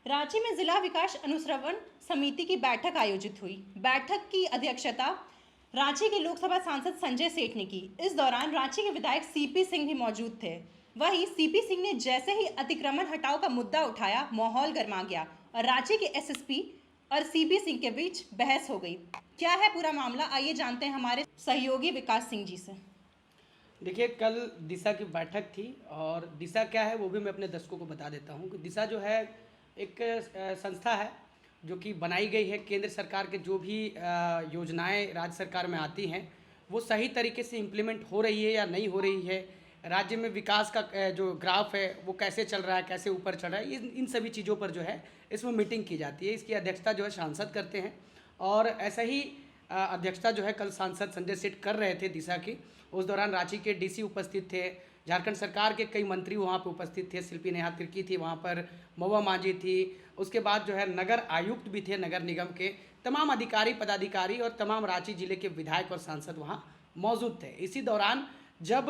रांची में जिला विकास अनुश्रवण समिति की बैठक आयोजित हुई। बैठक की अध्यक्षता रांची के लोकसभा सांसद संजय सेठ ने की। इस दौरान रांची के विधायक सीपी सिंह भी मौजूद थे। वहीं सीपी सिंह ने जैसे ही अतिक्रमण हटाओ का मुद्दा उठाया, माहौल गर्मा गया और रांची के एसएसपी और सीपी सिंह के बीच बहस हो गई। क्या है पूरा मामला, आइए जानते हैं हमारे सहयोगी विकास सिंह जी से। देखिए, कल दिशा की बैठक थी और दिशा क्या है वो भी मैं अपने दर्शकों को बता देता हूँ कि दिशा जो है एक संस्था है जो कि बनाई गई है। केंद्र सरकार के जो भी योजनाएं राज्य सरकार में आती हैं वो सही तरीके से इम्प्लीमेंट हो रही है या नहीं हो रही है, राज्य में विकास का जो ग्राफ है वो कैसे चल रहा है, कैसे ऊपर चल रहा है, इन सभी चीज़ों पर जो है इसमें मीटिंग की जाती है। इसकी अध्यक्षता जो है सांसद करते हैं और ऐसा ही अध्यक्षता जो है कल सांसद संजय सेठ कर रहे थे दिशा की। उस दौरान रांची के डीसी उपस्थित थे, झारखंड सरकार के कई मंत्री वहाँ पर उपस्थित थे, शिल्पी नेहा तिर्की थी वहाँ पर, महुआ मांझी थी, उसके बाद जो है नगर आयुक्त भी थे, नगर निगम के तमाम अधिकारी पदाधिकारी और तमाम रांची जिले के विधायक और सांसद वहाँ मौजूद थे। इसी दौरान जब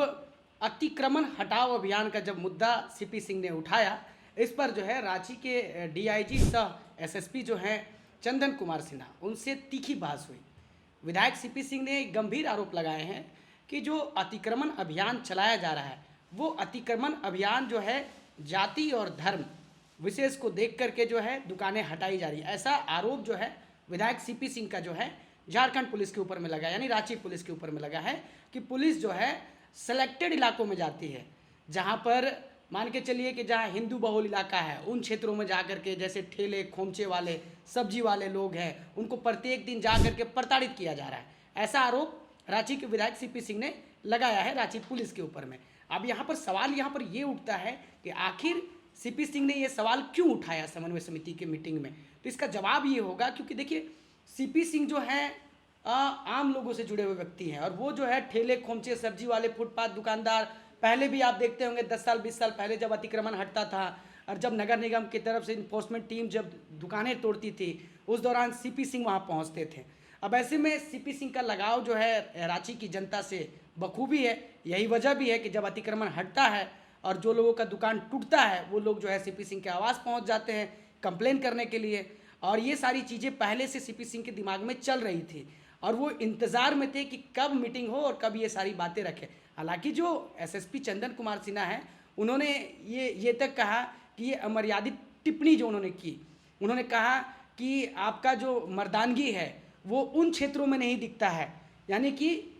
अतिक्रमण हटाओ अभियान का जब मुद्दा सीपी सिंह ने उठाया, इस पर जो है रांची के डीआईजी सह एसएसपी जो हैं चंदन कुमार सिन्हा, उनसे तीखी बहस हुई। विधायक सीपी सिंह ने गंभीर आरोप लगाए हैं कि जो अतिक्रमण अभियान चलाया जा रहा है वो अतिक्रमण अभियान जो है जाति और धर्म विशेष को देख करके जो है दुकानें हटाई जा रही है। ऐसा आरोप जो है विधायक सीपी सिंह का जो है झारखंड पुलिस के ऊपर में लगा, यानी रांची पुलिस के ऊपर में लगा है कि पुलिस जो है सेलेक्टेड इलाकों में जाती है, जहाँ पर मान के चलिए कि जहाँ हिंदू बहुल इलाका है उन क्षेत्रों में जा कर के, जैसे ठेले खोमचे वाले सब्जी वाले लोग हैं, उनको प्रत्येक दिन जा कर के प्रताड़ित किया जा रहा है। ऐसा आरोप रांची के विधायक सीपी सिंह ने लगाया है रांची पुलिस के ऊपर में। अब यहाँ पर सवाल ये उठता है कि आखिर सीपी सिंह ने ये सवाल क्यों उठाया समन्वय समिति की मीटिंग में। तो इसका जवाब ये होगा क्योंकि देखिए, सीपी सिंह जो है आम लोगों से जुड़े हुए व्यक्ति हैं और वो जो है ठेले खोमचे सब्जी वाले फुटपाथ दुकानदार, पहले भी आप देखते होंगे 10 साल 20 साल पहले जब अतिक्रमण हटता था और जब नगर निगम की तरफ से इन्फोर्समेंट टीम जब दुकानें तोड़ती थी उस दौरान सीपी सिंह वहाँ पहुँचते थे। अब ऐसे में सीपी सिंह का लगाव जो है रांची की जनता से बखूबी है। यही वजह भी है कि जब अतिक्रमण हटता है और जो लोगों का दुकान टूटता है वो लोग जो है सीपी सिंह के आवास पहुंच जाते हैं कंप्लेन करने के लिए। और ये सारी चीज़ें पहले से सीपी सिंह के दिमाग में चल रही थी और वो इंतज़ार में थे कि कब मीटिंग हो और कब ये सारी बातें रखें। हालांकि जो एसएसपी चंदन कुमार सिन्हा हैं उन्होंने ये तक कहा कि ये अमर्यादित टिप्पणी जो उन्होंने की, उन्होंने कहा कि आपका जो मर्दानगी है वो उन क्षेत्रों में नहीं दिखता है, यानी कि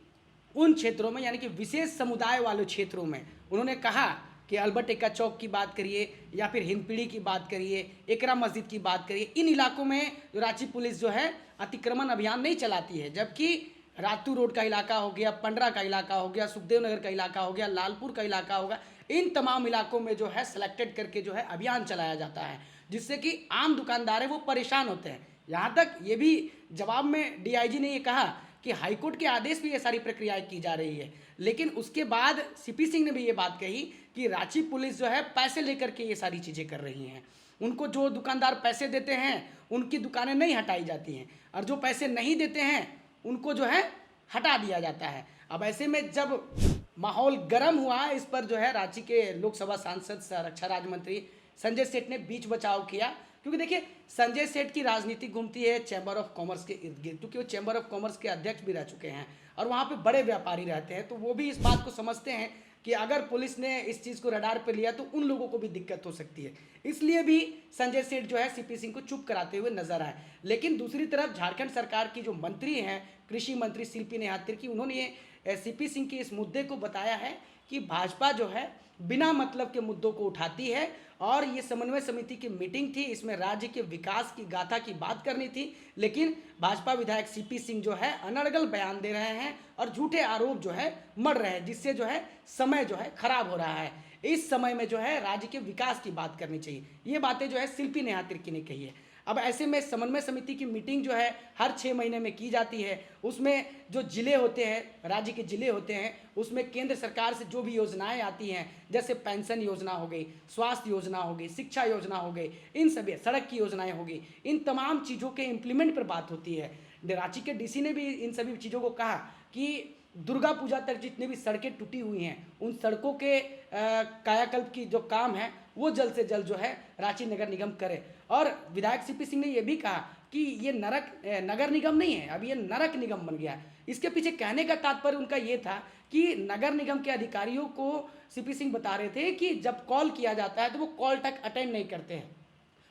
उन क्षेत्रों में, यानी कि विशेष समुदाय वाले क्षेत्रों में। उन्होंने कहा कि अल्बर्ट एक्का चौक की बात करिए या फिर हिंदपीढ़ी की बात करिए, एकरा मस्जिद की बात करिए, इन इलाकों में जो रांची पुलिस जो है अतिक्रमण अभियान नहीं चलाती है। जबकि रातू रोड का इलाका हो गया, पंडरा का इलाका हो गया, सुखदेव नगर का इलाका हो गया, लालपुर का इलाका होगा, इन तमाम इलाकों में जो है सेलेक्टेड करके जो है अभियान चलाया जाता है, जिससे कि आम दुकानदार है वो परेशान होते हैं। यहाँ तक ये भी जवाब में डीआईजी ने ये कहा कि हाईकोर्ट के आदेश भी ये सारी प्रक्रियाएं की जा रही है। लेकिन उसके बाद सीपी सिंह ने भी ये बात कही कि रांची पुलिस जो है पैसे लेकर के ये सारी चीज़ें कर रही हैं। उनको जो दुकानदार पैसे देते हैं उनकी दुकानें नहीं हटाई जाती हैं और जो पैसे नहीं देते हैं उनको जो है हटा दिया जाता है। अब ऐसे में जब माहौल गर्म हुआ, इस पर जो है रांची के लोकसभा सांसद रक्षा राज्य मंत्री संजय सेठ ने बीच बचाव किया। क्योंकि देखिए, संजय सेठ की राजनीति घूमती है चैम्बर ऑफ कॉमर्स के इर्द गिर्द, क्योंकि वो चैम्बर ऑफ कॉमर्स के अध्यक्ष भी रह चुके हैं और वहाँ पे बड़े व्यापारी रहते हैं, तो वो भी इस बात को समझते हैं कि अगर पुलिस ने इस चीज़ को रडार पे लिया तो उन लोगों को भी दिक्कत हो सकती है। इसलिए भी संजय सेठ जो है सीपी सिंह को चुप कराते हुए नजर आए। लेकिन दूसरी तरफ झारखंड सरकार की जो मंत्री हैं, कृषि मंत्री शिल्पी नेहा तिर्की, उन्होंने सीपी सिंह के इस मुद्दे को बताया है कि भाजपा जो है बिना मतलब के मुद्दों को उठाती है और ये समन्वय समिति की मीटिंग थी, इसमें राज्य के विकास की गाथा की बात करनी थी। लेकिन भाजपा विधायक सीपी सिंह जो है अनर्गल बयान दे रहे हैं और झूठे आरोप जो है मर रहे हैं, जिससे जो है समय जो है खराब हो रहा है। इस समय में जो है राज्य के विकास की बात करनी चाहिए, ये बातें जो है शिल्पी नेहा तिर्की ने कही है। अब ऐसे में समन्वय समिति की मीटिंग जो है हर 6 महीने में की जाती है। उसमें जो जिले होते हैं, राज्य के जिले होते हैं, उसमें केंद्र सरकार से जो भी योजनाएं आती हैं, जैसे पेंशन योजना हो गई, स्वास्थ्य योजना हो गई, शिक्षा योजना हो गई, इन सभी सड़क की योजनाएं हो गई, इन तमाम चीज़ों के इम्प्लीमेंट पर बात होती है। रांची के डीसी ने भी इन सभी चीज़ों को कहा कि दुर्गा पूजा तक जितने भी सड़कें टूटी हुई हैं उन सड़कों के कायाकल्प की जो काम है वो जल्द से जल्द जो है रांची नगर निगम करे। और विधायक सीपी सिंह ने ये भी कहा कि ये नगर निगम नहीं है, अब ये नरक निगम बन गया है। इसके पीछे कहने का तात्पर्य उनका ये था कि नगर निगम के अधिकारियों को सीपी सिंह बता रहे थे कि जब कॉल किया जाता है तो वो कॉल तक अटेंड नहीं करते हैं।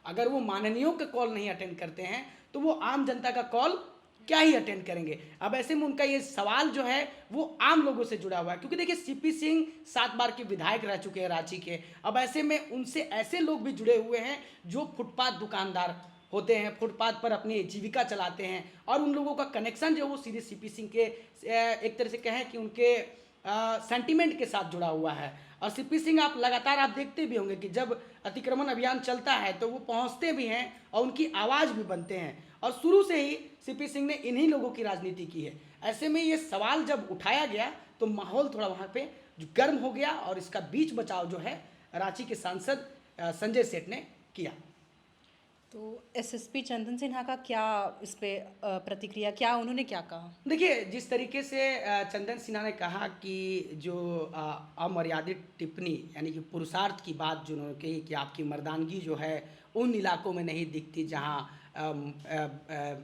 अगर वो माननीयों का कॉल नहीं अटेंड करते हैं तो वो आम जनता का कॉल क्या ही अटेंड करेंगे। अब ऐसे में उनका ये सवाल जो है वो आम लोगों से जुड़ा हुआ है, क्योंकि देखिए सीपी सिंह 7 बार के विधायक रह चुके हैं रांची के। अब ऐसे में उनसे ऐसे लोग भी जुड़े हुए हैं जो फुटपाथ दुकानदार होते हैं, फुटपाथ पर अपनी जीविका चलाते हैं, और उन लोगों का कनेक्शन जो वो सीधे सीपी सिंह के एक तरह से कहें कि उनके सेंटिमेंट के साथ जुड़ा हुआ है। और सीपी सिंह आप लगातार आप देखते भी होंगे कि जब अतिक्रमण अभियान चलता है तो वो पहुंचते भी हैं और उनकी आवाज़ भी बनते हैं, और शुरू से ही सीपी सिंह ने इन्हीं लोगों की राजनीति की है। ऐसे में ये सवाल जब उठाया गया तो माहौल थोड़ा वहाँ पे गर्म हो गया, और इसका बीच बचाव जो है रांची के सांसद संजय सेठ ने किया। तो एसएसपी चंदन सिन्हा का क्या इस पे प्रतिक्रिया, क्या उन्होंने क्या कहा? देखिए, जिस तरीके से चंदन सिन्हा ने कहा कि जो अमर्यादित टिप्पणी यानी कि पुरुषार्थ की बात जो उन्होंने कही कि आपकी मर्दानगी जो है उन इलाकों में नहीं दिखती जहां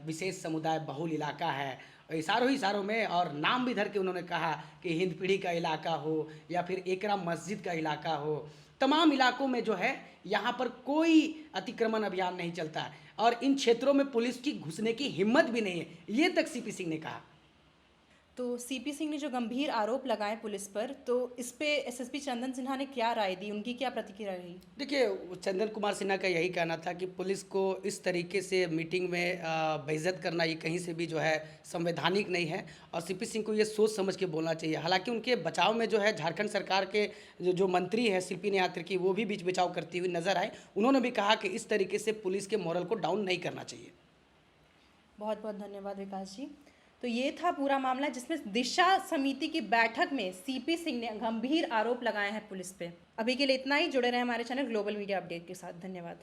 विशेष समुदाय बहुल इलाका है, इशारों में, और नाम भी धर के उन्होंने कहा कि हिंद पीढ़ी का इलाका हो या फिर एकरा मस्जिद का इलाका हो, तमाम इलाकों में जो है यहाँ पर कोई अतिक्रमण अभियान नहीं चलता है और इन क्षेत्रों में पुलिस की घुसने की हिम्मत भी नहीं है, ये तक सीपी सिंह ने कहा। तो सीपी सिंह ने जो गंभीर आरोप लगाए पुलिस पर, तो इस पे एसएसपी चंदन सिन्हा ने क्या राय दी, उनकी क्या प्रतिक्रिया रही? देखिए, चंदन कुमार सिन्हा का यही कहना था कि पुलिस को इस तरीके से मीटिंग में बेइज्जत करना ये कहीं से भी जो है संवैधानिक नहीं है, और सीपी सिंह को ये सोच समझ के बोलना चाहिए। हालांकि उनके बचाव में जो है झारखंड सरकार के जो मंत्री है शिल्पी नेहात्रि की, वो भी बीच बचाव करती हुई नजर आए। उन्होंने भी कहा कि इस तरीके से पुलिस के मोरल को डाउन नहीं करना चाहिए। बहुत बहुत धन्यवाद विकास जी। तो ये था पूरा मामला जिसमें दिशा समिति की बैठक में सीपी सिंह ने गंभीर आरोप लगाए हैं पुलिस पे। अभी के लिए इतना ही। जुड़े रहे हमारे चैनल ग्लोबल मीडिया अपडेट के साथ। धन्यवाद।